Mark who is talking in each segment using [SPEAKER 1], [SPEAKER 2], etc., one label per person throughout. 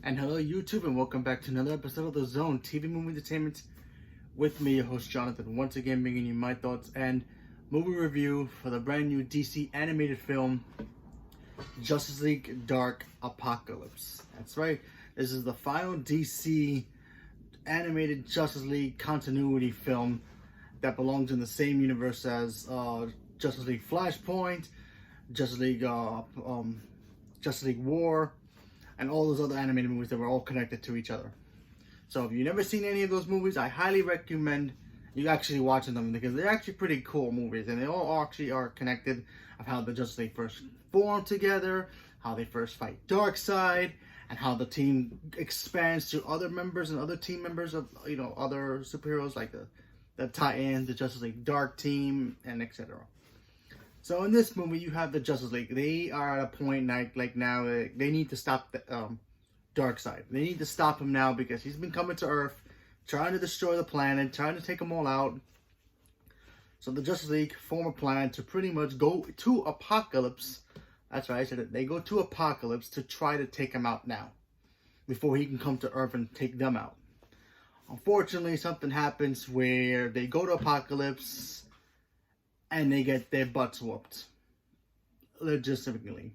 [SPEAKER 1] And hello YouTube, and welcome back to another episode of The Zone TV Movie Entertainment with me, your host Jonathan, once again bringing you my thoughts and movie review for the brand new DC animated film Justice League Dark Apocalypse. That's right, this is the final DC animated Justice League continuity film that belongs in the same universe as Justice League Flashpoint, Justice League War, and all those other animated movies that were all connected to each other. So if you've never seen any of those movies, I highly recommend you actually watching them, because they're actually pretty cool movies, and they all actually are connected of how the Justice League first formed together, how they first fight Darkseid, and how the team expands to other members and other team members of, you know, other superheroes like the Titans, the Justice League Dark Team, and etc. So in this movie, you have the Justice League. They are at a point like now they need to stop the, Darkseid. They need to stop him now because he's been coming to Earth, trying to destroy the planet, trying to take them all out. So the Justice League form a plan to pretty much go to Apocalypse. That's right, I said it. They go to Apocalypse to try to take him out now, before he can come to Earth and take them out. Unfortunately, something happens where they go to Apocalypse and they get their butts whooped, legitimately.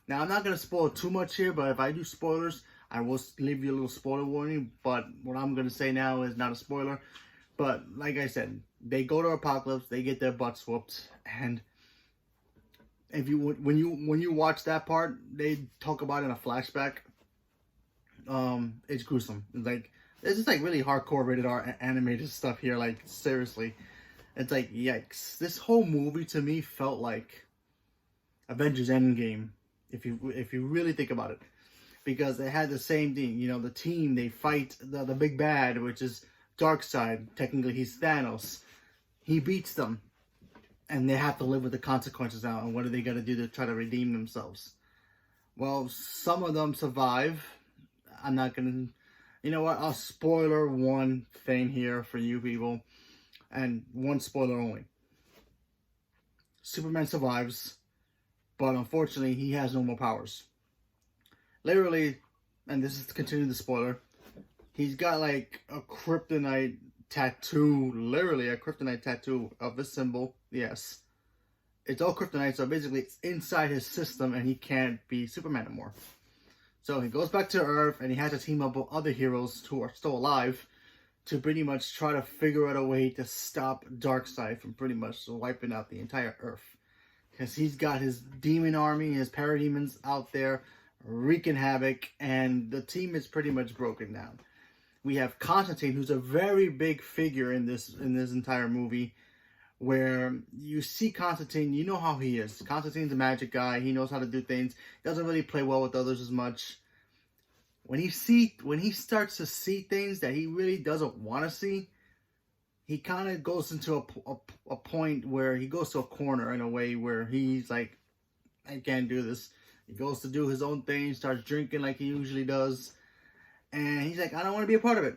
[SPEAKER 1] Now, I'm not going to spoil too much here, but if I do spoilers, I will leave you a little spoiler warning. But what I'm going to say now is not a spoiler. But like I said, they go to Apocalypse, they get their butts whooped, and if you when you watch that part, they talk about it in a flashback. It's gruesome. It's just like really hardcore rated R animated stuff here. Like, seriously. It's like, yikes. This whole movie to me felt like Avengers Endgame, if you really think about it. Because they had the same thing, you know, the team, they fight the big bad, which is Darkseid. Technically, he's Thanos. He beats them. And they have to live with the consequences now. And what are they going to do to try to redeem themselves? Well, some of them survive. I'm not going to... You know what? I'll spoiler one thing here for you people. And one spoiler only. Superman survives, but unfortunately he has no more powers. Literally, and this is to continue the spoiler, he's got like a kryptonite tattoo, literally a kryptonite tattoo of this symbol. Yes. It's all kryptonite, so basically it's inside his system and he can't be Superman anymore. So he goes back to Earth and he has to team up with other heroes who are still alive to pretty much try to figure out a way to stop Darkseid from pretty much wiping out the entire Earth. Because he's got his demon army, his parademons out there wreaking havoc, and the team is pretty much broken down. We have Constantine, who's a very big figure in this entire movie, where you see Constantine, you know how he is. Constantine's a magic guy, he knows how to do things, doesn't really play well with others as much. When he starts to see things that he really doesn't want to see, he kind of goes into a point where he goes to a corner in a way where he's like, I can't do this. He goes to do his own thing, starts drinking like he usually does, and he's like, I don't want to be a part of it.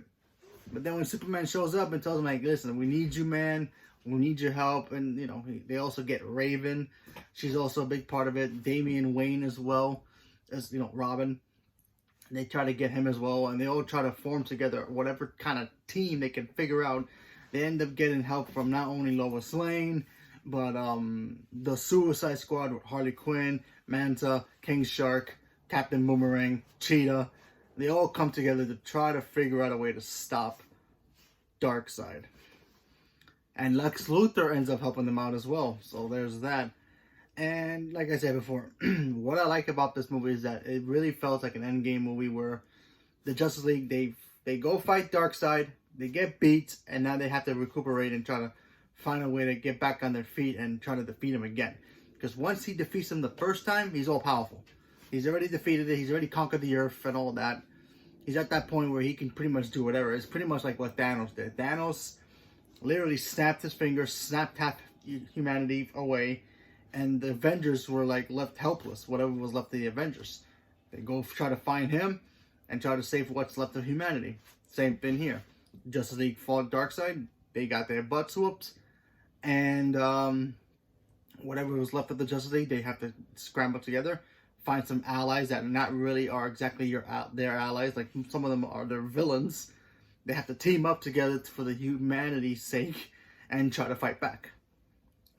[SPEAKER 1] But then when Superman shows up and tells him, like, listen, we need you, man. We need your help. And, you know, they also get Raven. She's also a big part of it. Damian Wayne as well, as, you know, Robin. They try to get him as well, and they all try to form together whatever kind of team they can figure out. They end up getting help from not only Lois Lane, but the Suicide Squad with Harley Quinn, Manta, King Shark, Captain Boomerang, Cheetah. They all come together to try to figure out a way to stop Darkseid. And Lex Luthor ends up helping them out as well, so there's that. And like I said before, what I like about this movie is that it really felt like an Endgame movie where the Justice League, they go fight Darkseid, they get beat, and now they have to recuperate and try to find a way to get back on their feet and try to defeat him again. Because once he defeats him the first time, he's all powerful. He's already defeated it, he's already conquered the Earth and all that. He's at that point where he can pretty much do whatever. It's pretty much like what Thanos did. Thanos literally snapped his fingers, snapped half humanity away, and the Avengers were like left helpless, whatever was left of the Avengers. They go try to find him and try to save what's left of humanity. Same thing here. Justice League fought Darkseid. They got their butts whooped. And whatever was left of the Justice League, they have to scramble together, find some allies that not really are exactly their allies. Like some of them are their villains. They have to team up together for the humanity's sake and try to fight back.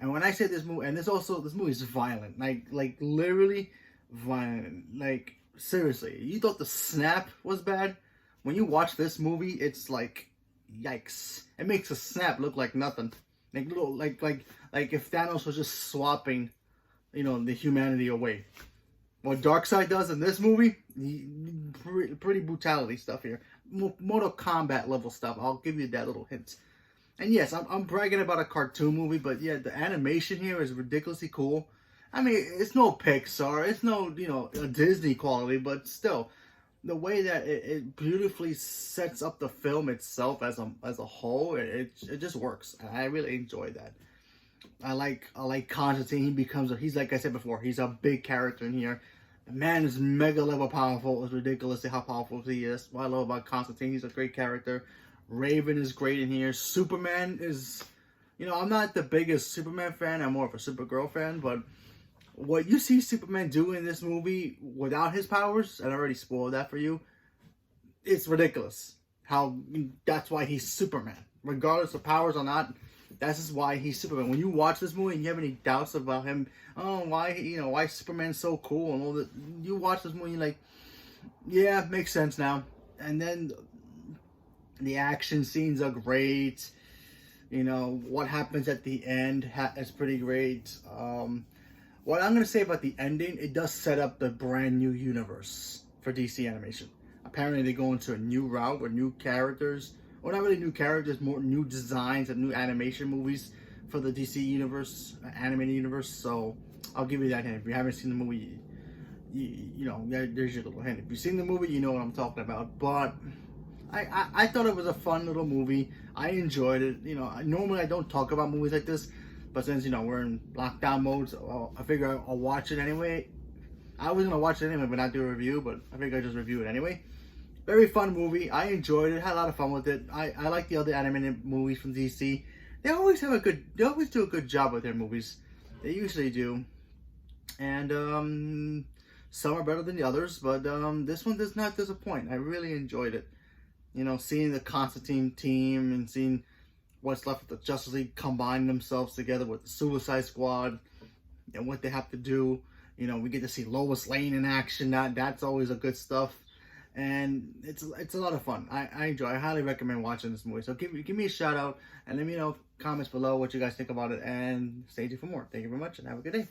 [SPEAKER 1] And when I say this movie, and this movie is violent, like literally violent. Like seriously, you thought The Snap was bad? When you watch this movie, it's like, yikes! It makes The Snap look like nothing. Like little, like if Thanos was just swapping, the humanity away. What Darkseid does in this movie, pretty brutality stuff here. Mortal Kombat level stuff. I'll give you that little hint. And yes, I'm bragging about a cartoon movie, but yeah, the animation here is ridiculously cool. I mean, it's no Pixar, it's no, a Disney quality, but still, the way that it beautifully sets up the film itself as a whole, it just works. I really enjoy that. I like Constantine. He's like I said before, he's a big character in here. The man is mega level powerful. It's ridiculous how powerful he is. What I love about Constantine, he's a great character. Raven is great in here. Superman is, I'm not the biggest Superman fan. I'm more of a Supergirl fan. But what you see Superman do in this movie without his powers, and I already spoiled that for you, it's ridiculous. That's why he's Superman. Regardless of powers or not, that's just why he's Superman. When you watch this movie and you have any doubts about him, why Superman's so cool and all that, you watch this movie and you're like, yeah, makes sense now. And then the action scenes are great. What happens at the end is pretty great. What I'm going to say about the ending, it does set up the brand new universe for DC Animation. Apparently they go into a new route with new characters. Well, not really new characters, more new designs and new animation movies for the DC universe, animated universe. So I'll give you that hint. If you haven't seen the movie, there's your little hint. If you've seen the movie, you know what I'm talking about. But I thought it was a fun little movie. I enjoyed it. Normally I don't talk about movies like this, but since we're in lockdown mode, so I figure I'll watch it anyway. I was gonna watch it anyway, but not do a review. But I figure I'll just review it anyway. Very fun movie. I enjoyed it. Had a lot of fun with it. I like the other animated movies from DC. They always do a good job with their movies. They usually do. And some are better than the others, but this one does not disappoint. I really enjoyed it. Seeing the Constantine team and seeing what's left of the Justice League combine themselves together with the Suicide Squad and what they have to do. We get to see Lois Lane in action. That's always a good stuff. And it's a lot of fun. I enjoy. I highly recommend watching this movie. So give me a shout out and let me know comments below what you guys think about it. And stay tuned for more. Thank you very much and have a good day.